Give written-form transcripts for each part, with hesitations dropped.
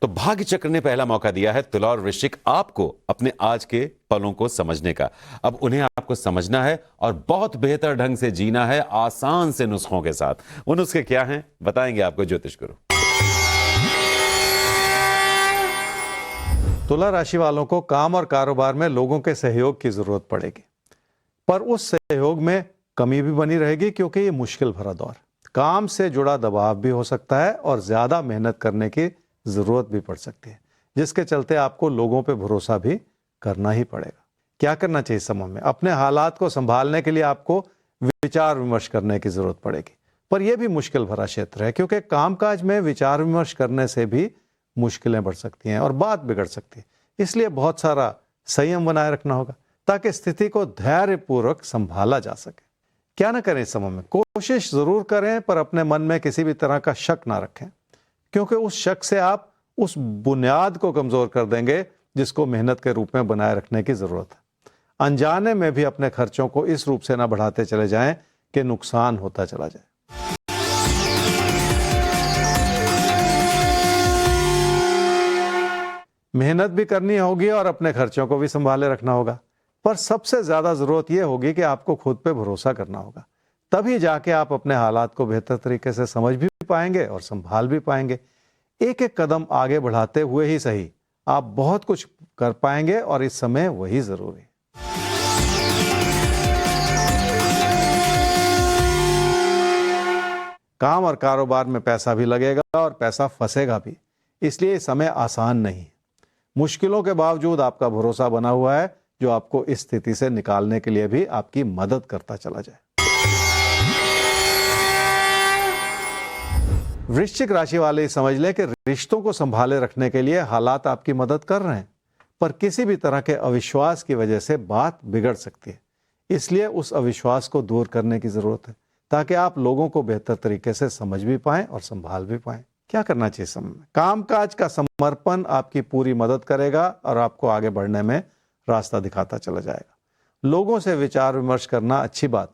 तो भाग्य चक्र ने पहला मौका दिया है तुला और वृश्चिक आपको अपने आज के पलों को समझने का। अब उन्हें आपको समझना है और बहुत बेहतर ढंग से जीना है, आसान से नुस्खों के साथ। वो नुस्खे क्या हैं बताएंगे आपको ज्योतिष गुरु। तुला राशि वालों को काम और कारोबार में लोगों के सहयोग की जरूरत पड़ेगी, पर उस सहयोग में कमी भी बनी रहेगी क्योंकि ये मुश्किल भरा दौर, काम से जुड़ा दबाव भी हो सकता है और ज्यादा मेहनत करने की जरूरत भी पड़ सकती है, जिसके चलते आपको लोगों पे भरोसा भी करना ही पड़ेगा। क्या करना चाहिए इस समय में? अपने हालात को संभालने के लिए आपको विचार विमर्श करने की जरूरत पड़ेगी, पर यह भी मुश्किल भरा क्षेत्र है क्योंकि कामकाज में विचार विमर्श करने से भी मुश्किलें बढ़ सकती हैं और बात बिगड़ सकती है। इसलिए बहुत सारा संयम बनाए रखना होगा ताकि स्थिति को धैर्यपूर्वक संभाला जा सके। क्या ना करें इस समय में? कोशिश जरूर करें, पर अपने मन में किसी भी तरह का शक ना रखें, क्योंकि उस शक से आप उस बुनियाद को कमजोर कर देंगे जिसको मेहनत के रूप में बनाए रखने की जरूरत है। अनजाने में भी अपने खर्चों को इस रूप से ना बढ़ाते चले जाएं कि नुकसान होता चला जाए। मेहनत भी करनी होगी और अपने खर्चों को भी संभाले रखना होगा, पर सबसे ज्यादा जरूरत यह होगी कि आपको खुद पे भरोसा करना होगा। तभी जाके आप अपने हालात को बेहतर तरीके से समझ भी पाएंगे और संभाल भी पाएंगे। एक एक कदम आगे बढ़ाते हुए ही सही आप बहुत कुछ कर पाएंगे और इस समय वही जरूरी है। काम और कारोबार में पैसा भी लगेगा और पैसा फंसेगा भी, इसलिए समय आसान नहीं है। मुश्किलों के बावजूद आपका भरोसा बना हुआ है जो आपको इस स्थिति से निकालने के लिए भी आपकी मदद करता चला जाए। वृश्चिक राशि वाले समझ लें कि रिश्तों को संभाले रखने के लिए हालात आपकी मदद कर रहे हैं, पर किसी भी तरह के अविश्वास की वजह से बात बिगड़ सकती है। इसलिए उस अविश्वास को दूर करने की जरूरत है ताकि आप लोगों को बेहतर तरीके से समझ भी पाएं और संभाल भी पाएं। क्या करना चाहिए समय में? कामकाज का समर्पण आपकी पूरी मदद करेगा और आपको आगे बढ़ने में रास्ता दिखाता चला जाएगा। लोगों से विचार विमर्श करना अच्छी बात,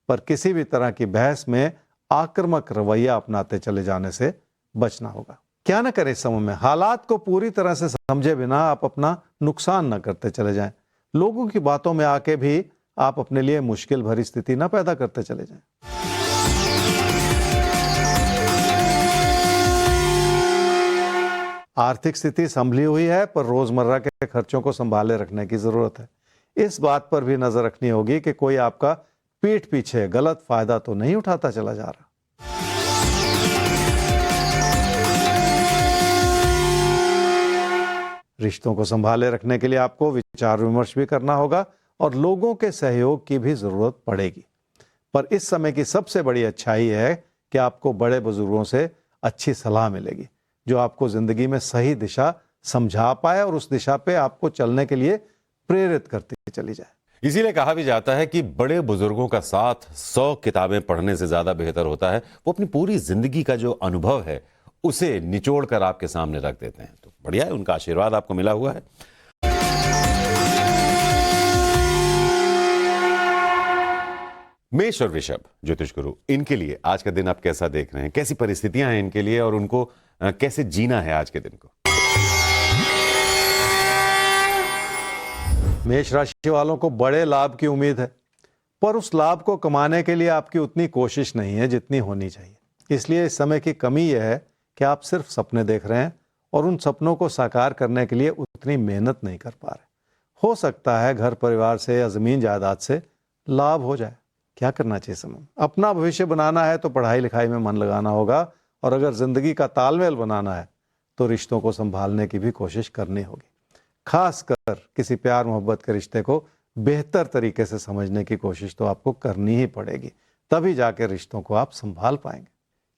पर किसी भी तरह की बहस में आक्रामक रवैया अपनाते चले जाने से बचना होगा। क्या ना करें इस समय में? हालात को पूरी तरह से समझे बिना आप अपना नुकसान न करते चले जाएं। लोगों की बातों में आके भी आप अपने लिए मुश्किल भरी स्थिति न पैदा करते चले जाएं। आर्थिक स्थिति संभली हुई है, पर रोजमर्रा के खर्चों को संभाले रखने की जरूरत है। इस बात पर भी नजर रखनी होगी कि कोई आपका पीठ पीछे गलत फायदा तो नहीं उठाता चला जा रहा। रिश्तों को संभाले रखने के लिए आपको विचार विमर्श भी करना होगा और लोगों के सहयोग की भी जरूरत पड़ेगी, पर इस समय की सबसे बड़ी अच्छाई है कि आपको बड़े बुजुर्गों से अच्छी सलाह मिलेगी जो आपको जिंदगी में सही दिशा समझा पाए और उस दिशा पे आपको चलने के लिए प्रेरित करती चली जाए। इसीलिए कहा भी जाता है कि बड़े बुजुर्गों का साथ 100 किताबें पढ़ने से ज्यादा बेहतर होता है। वो अपनी पूरी जिंदगी का जो अनुभव है उसे निचोड़ कर आपके सामने रख देते हैं। तो बढ़िया है, उनका आशीर्वाद आपको मिला हुआ है। मेष और वृषभ ज्योतिष गुरु, इनके लिए आज का दिन आप कैसा देख रहे हैं? कैसी परिस्थितियां हैं इनके लिए और उनको कैसे जीना है आज के दिन को? मेष राशि वालों को बड़े लाभ की उम्मीद है, पर उस लाभ को कमाने के लिए आपकी उतनी कोशिश नहीं है जितनी होनी चाहिए। इसलिए इस समय की कमी यह है कि आप सिर्फ सपने देख रहे हैं और उन सपनों को साकार करने के लिए उतनी मेहनत नहीं कर पा रहे। हो सकता है घर परिवार से या जमीन जायदाद से लाभ हो जाए। क्या करना चाहिए समय? अपना भविष्य बनाना है तो पढ़ाई लिखाई में मन लगाना होगा, और अगर जिंदगी का तालमेल बनाना है तो रिश्तों को संभालने की भी कोशिश करनी होगी। खासकर किसी प्यार मोहब्बत के रिश्ते को बेहतर तरीके से समझने की कोशिश तो आपको करनी ही पड़ेगी, तभी जाके रिश्तों को आप संभाल पाएंगे।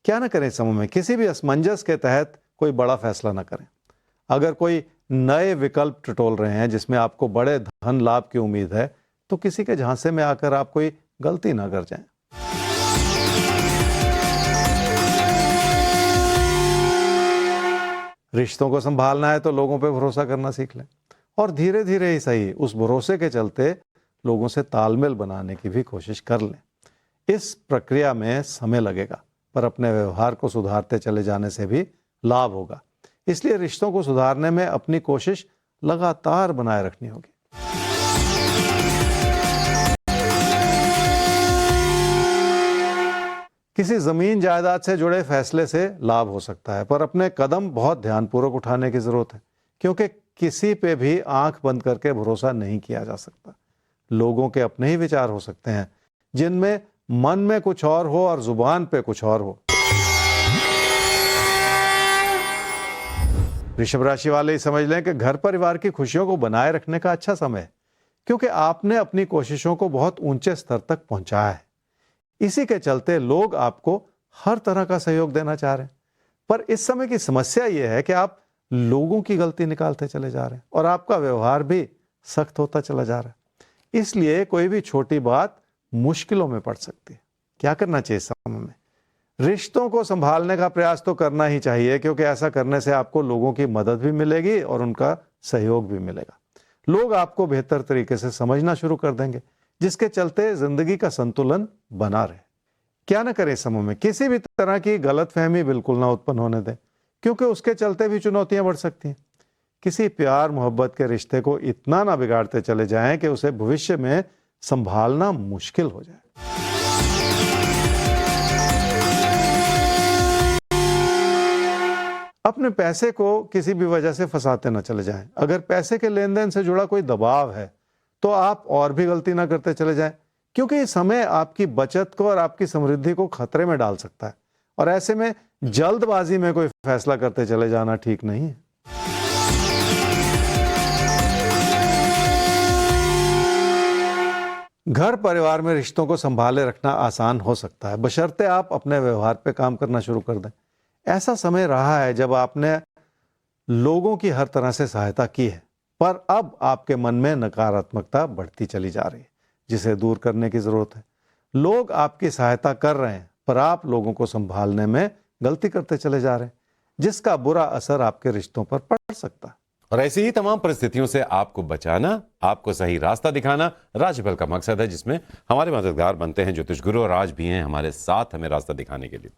क्या ना करें समय में? किसी भी असमंजस के तहत कोई बड़ा फैसला ना करें। अगर कोई नए विकल्प टटोल रहे हैं जिसमें आपको बड़े धन लाभ की उम्मीद है, तो किसी के झांसे में आकर आप कोई गलती ना कर जाएं। रिश्तों को संभालना है तो लोगों पे भरोसा करना सीख लें और धीरे धीरे ही सही उस भरोसे के चलते लोगों से तालमेल बनाने की भी कोशिश कर लें। इस प्रक्रिया में समय लगेगा, पर अपने व्यवहार को सुधारते चले जाने से भी लाभ होगा। इसलिए रिश्तों को सुधारने में अपनी कोशिश लगातार बनाए रखनी होगी। किसी जमीन जायदाद से जुड़े फैसले से लाभ हो सकता है, पर अपने कदम बहुत ध्यानपूर्वक उठाने की जरूरत है, क्योंकि किसी पे भी आंख बंद करके भरोसा नहीं किया जा सकता। लोगों के अपने ही विचार हो सकते हैं, जिनमें मन में कुछ और हो और जुबान पे कुछ और हो। वृषभ राशि वाले ही समझ लें कि घर परिवार की खुशियों को बनाए रखने का अच्छा समय है, क्योंकि आपने अपनी कोशिशों को बहुत ऊंचे स्तर तक पहुंचाया है। इसी के चलते लोग आपको हर तरह का सहयोग देना चाह रहे हैं, पर इस समय की समस्या यह है कि आप लोगों की गलती निकालते चले जा रहे हैं और आपका व्यवहार भी सख्त होता चला जा रहा है। इसलिए कोई भी छोटी बात मुश्किलों में पड़ सकती है। क्या करना चाहिए इस समय में? रिश्तों को संभालने का प्रयास तो करना ही चाहिए, क्योंकि ऐसा करने से आपको लोगों की मदद भी मिलेगी और उनका सहयोग भी मिलेगा। लोग आपको बेहतर तरीके से समझना शुरू कर देंगे, जिसके चलते जिंदगी का संतुलन बना रहे। क्या न करें इस समय में? किसी भी तरह की गलतफहमी बिल्कुल ना उत्पन्न होने दें, क्योंकि उसके चलते भी चुनौतियां बढ़ सकती हैं। किसी प्यार मोहब्बत के रिश्ते को इतना ना बिगाड़ते चले जाएं कि उसे भविष्य में संभालना मुश्किल हो जाए। अपने पैसे को किसी भी वजह से फंसाते ना चले जाएं। अगर पैसे के लेन देन से जुड़ा कोई दबाव है तो आप और भी गलती ना करते चले जाएं, क्योंकि ये समय आपकी बचत को और आपकी समृद्धि को खतरे में डाल सकता है, और ऐसे में जल्दबाजी में कोई फैसला करते चले जाना ठीक नहीं है। घर परिवार में रिश्तों को संभाले रखना आसान हो सकता है, बशर्ते आप अपने व्यवहार पे काम करना शुरू कर दें। ऐसा समय रहा है जब आपने लोगों की हर तरह से सहायता की है, पर अब आपके मन में नकारात्मकता बढ़ती चली जा रही है, जिसे दूर करने की जरूरत है। लोग आपकी सहायता कर रहे हैं, पर आप लोगों को संभालने में गलती करते चले जा रहे हैं, जिसका बुरा असर आपके रिश्तों पर पड़ सकता है। और ऐसी ही तमाम परिस्थितियों से आपको बचाना, आपको सही रास्ता दिखाना राशिफल का मकसद है, जिसमें हमारे मददगार बनते हैं ज्योतिष गुरु, और आज भी हैं हमारे साथ हमें रास्ता दिखाने के लिए।